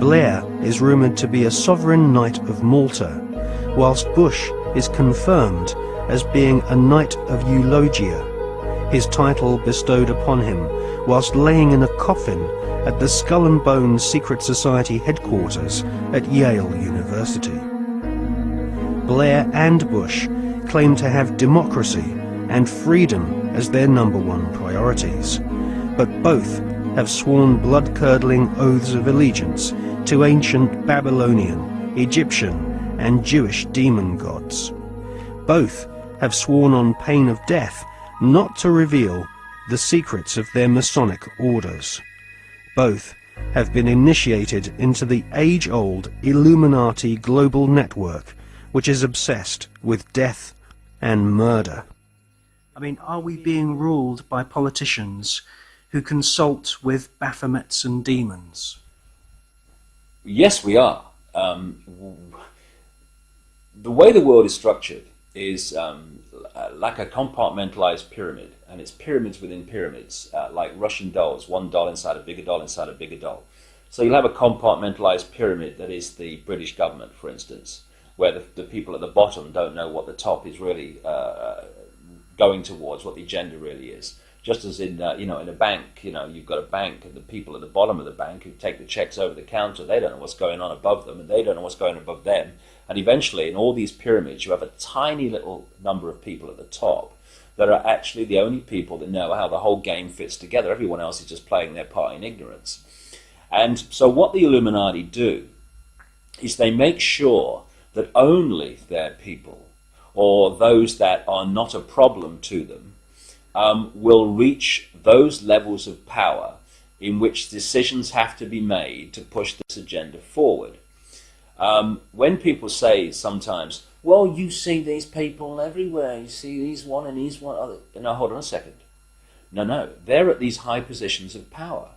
Blair is rumoured to be a sovereign knight of Malta, whilst Bush is confirmed as being a knight of Eulogia, his title bestowed upon him whilst laying in a coffin at the Skull and Bones Secret Society headquarters at Yale University. Blair and Bush claim to have democracy and freedom as their #1 priorities, but both have sworn blood-curdling oaths of allegiance to ancient Babylonian, Egyptian and Jewish demon gods. Both have sworn on pain of death not to reveal the secrets of their Masonic orders. Both have been initiated into the age-old Illuminati global network, which is obsessed with death and murder. I mean, are we being ruled by politicians who consult with Baphomets and demons? Yes, we are. The way the world is structured is like a compartmentalized pyramid, and it's pyramids within pyramids, like Russian dolls, one doll inside a bigger doll inside a bigger doll. So you'll have a compartmentalized pyramid that is the British government, for instance, where the people at the bottom don't know what the top is really going towards, what the agenda really is. Just as in in a bank, you've got a bank, and the people at the bottom of the bank who take the checks over the counter, they don't know what's going on above them, and they don't know what's going on above them. And eventually, in all these pyramids, you have a tiny little number of people at the top that are actually the only people that know how the whole game fits together. Everyone else is just playing their part in ignorance. And so what the Illuminati do is they make sure that only their people, or those that are not a problem to them, will reach those levels of power in which decisions have to be made to push this agenda forward. When people say sometimes, well, you see these people everywhere, you see these one and these one other. No, hold on a second. No, they're at these high positions of power.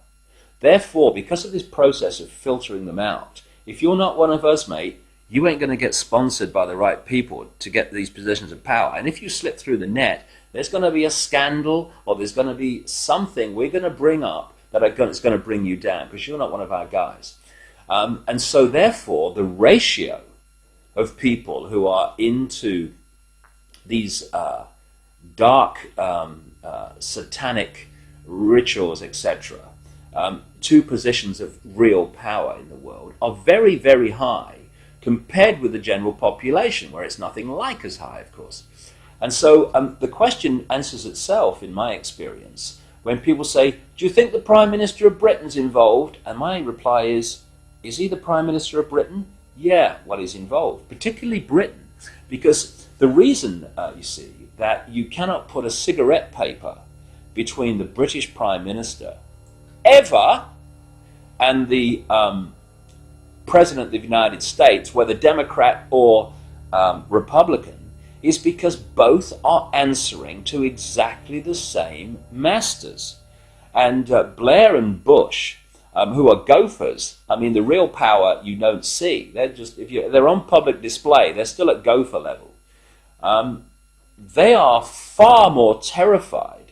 Therefore, because of this process of filtering them out, if you're not one of us, mate, you ain't going to get sponsored by the right people to get these positions of power. And if you slip through the net, there's going to be a scandal, or there's going to be something we're going to bring up that is going to bring you down because you're not one of our guys. And so therefore, the ratio of people who are into these dark satanic rituals, etc., to positions of real power in the world are very, very high compared with the general population, where it's nothing like as high, of course. And so the question answers itself, in my experience, when people say, do you think the Prime Minister of Britain's involved? And my reply is he the Prime Minister of Britain? Yeah, well, he's involved, particularly Britain, because the reason, you see, that you cannot put a cigarette paper between the British Prime Minister ever and the President of the United States, whether Democrat or Republican, is because both are answering to exactly the same masters. And Blair and Bush, who are gophers, I mean, the real power you don't see. They're just, they're on public display, they're still at gopher level. They are far more terrified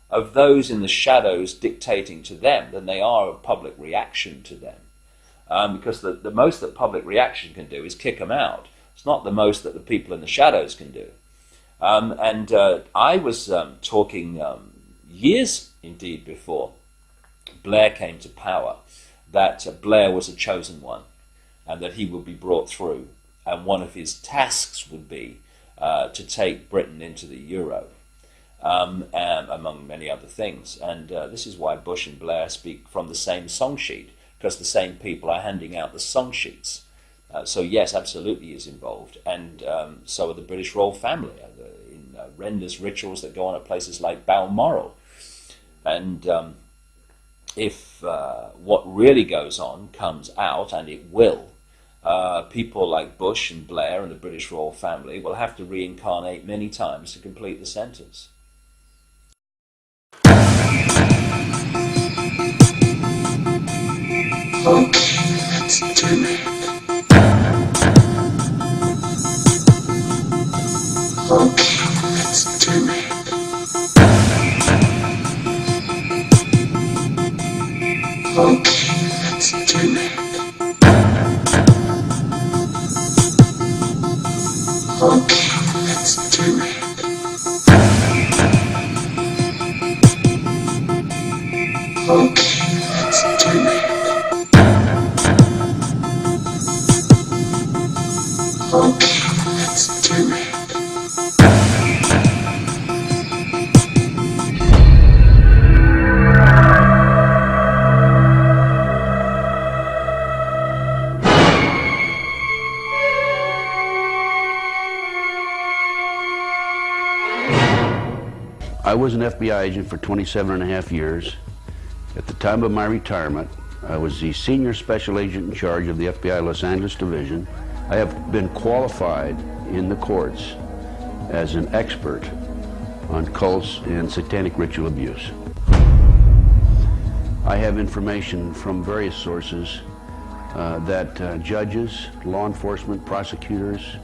of those in the shadows dictating to them than they are of public reaction to them. Because the most that public reaction can do is kick them out. It's not the most that the people in the shadows can do. I was talking years indeed before Blair came to power, that Blair was a chosen one and that he would be brought through, and one of his tasks would be to take Britain into the euro, among many other things. And this is why Bush and Blair speak from the same song sheet, because the same people are handing out the song sheets. So yes, absolutely is involved, and so are the British royal family in horrendous rituals that go on at places like Balmoral. And if what really goes on comes out, and it will, people like Bush and Blair and the British royal family will have to reincarnate many times to complete the sentence. Okay, let's do it. Okay, let's do it. Okay, let's do it. Okay, let's do it. Okay, let's do it. I was an FBI agent for 27.5 years. At the time of my retirement, I was the senior special agent in charge of the FBI Los Angeles Division. I have been qualified in the courts as an expert on cults and satanic ritual abuse. I have information from various sources that judges, law enforcement, prosecutors,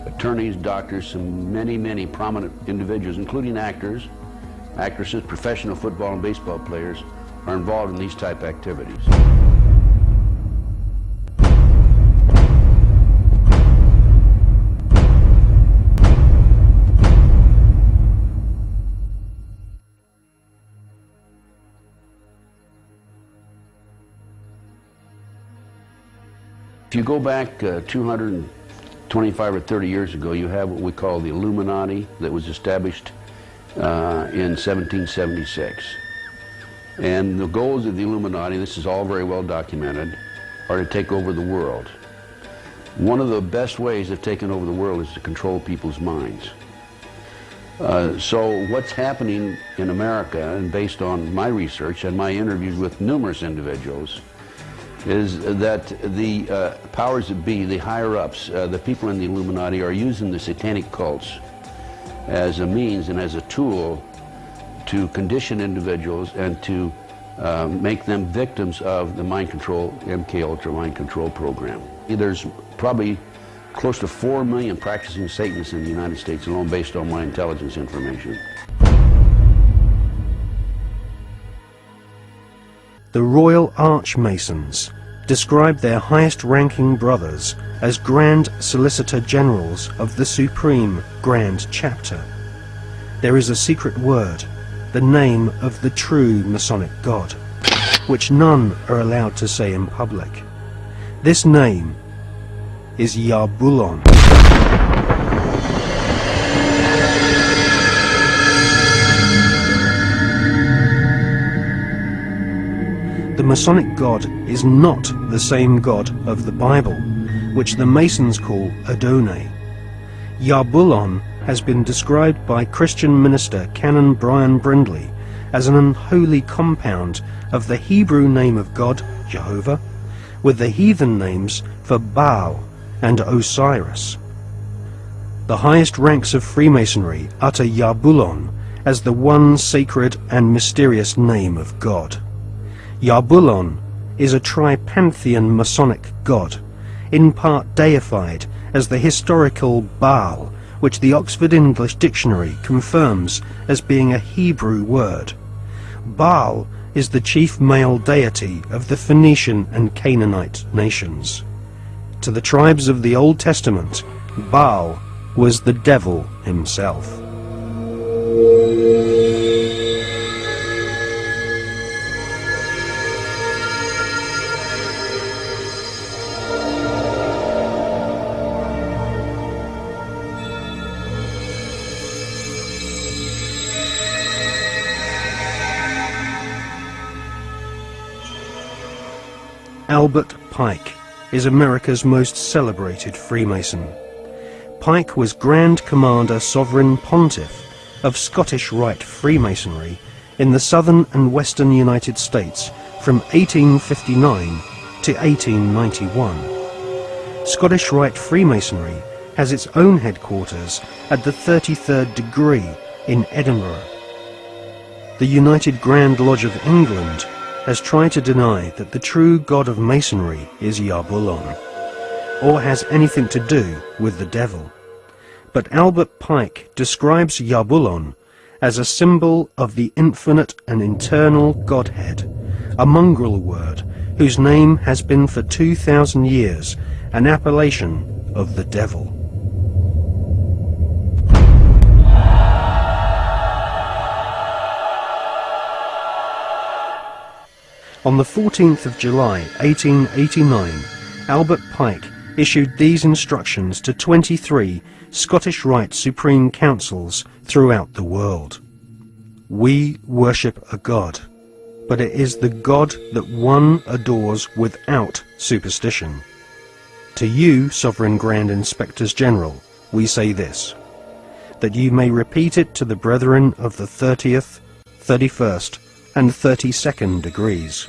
attorneys, doctors, and many prominent individuals, including actors, actresses, professional football and baseball players, are involved in these type activities. If you go back 225 or 30 years ago, you have what we call the Illuminati that was established in 1776. And the goals of the Illuminati, this is all very well documented, are to take over the world. One of the best ways of taking over the world is to control people's minds. So what's happening in America, and based on my research and my interviews with numerous individuals, is that the powers that be, the higher-ups, the people in the Illuminati, are using the satanic cults as a means and as a tool to condition individuals and to make them victims of the mind control, MK Ultra mind control program. There's probably close to 4 million practicing Satanists in the United States alone, based on my intelligence information. The Royal Archmasons describe their highest-ranking brothers as Grand Solicitor Generals of the Supreme Grand Chapter. There is a secret word, the name of the true Masonic God, which none are allowed to say in public. This name is Yarbulon. The Masonic God is not the same God of the Bible, which the Masons call Adonai. Yarbulon has been described by Christian minister Canon Brian Brindley as an unholy compound of the Hebrew name of God, Jehovah, with the heathen names for Baal and Osiris. The highest ranks of Freemasonry utter Yarbulon as the one sacred and mysterious name of God. Yarbulon is a tripantheon Masonic god, in part deified as the historical Baal, which the Oxford English Dictionary confirms as being a Hebrew word. Baal is the chief male deity of the Phoenician and Canaanite nations. To the tribes of the Old Testament, Baal was the devil himself. Albert Pike is America's most celebrated Freemason. Pike was Grand Commander Sovereign Pontiff of Scottish Rite Freemasonry in the southern and western United States from 1859 to 1891. Scottish Rite Freemasonry has its own headquarters at the 33rd degree in Edinburgh. The United Grand Lodge of England has tried to deny that the true god of Masonry is Yarbulon, or has anything to do with the devil. But Albert Pike describes Yarbulon as a symbol of the infinite and eternal Godhead, a mongrel word whose name has been for 2,000 years an appellation of the devil. On the 14th of July 1889, Albert Pike issued these instructions to 23 Scottish Rite Supreme Councils throughout the world. We worship a God, but it is the God that one adores without superstition. To you, Sovereign Grand Inspectors General, we say this, that you may repeat it to the brethren of the 30th, 31st, and 32nd degrees.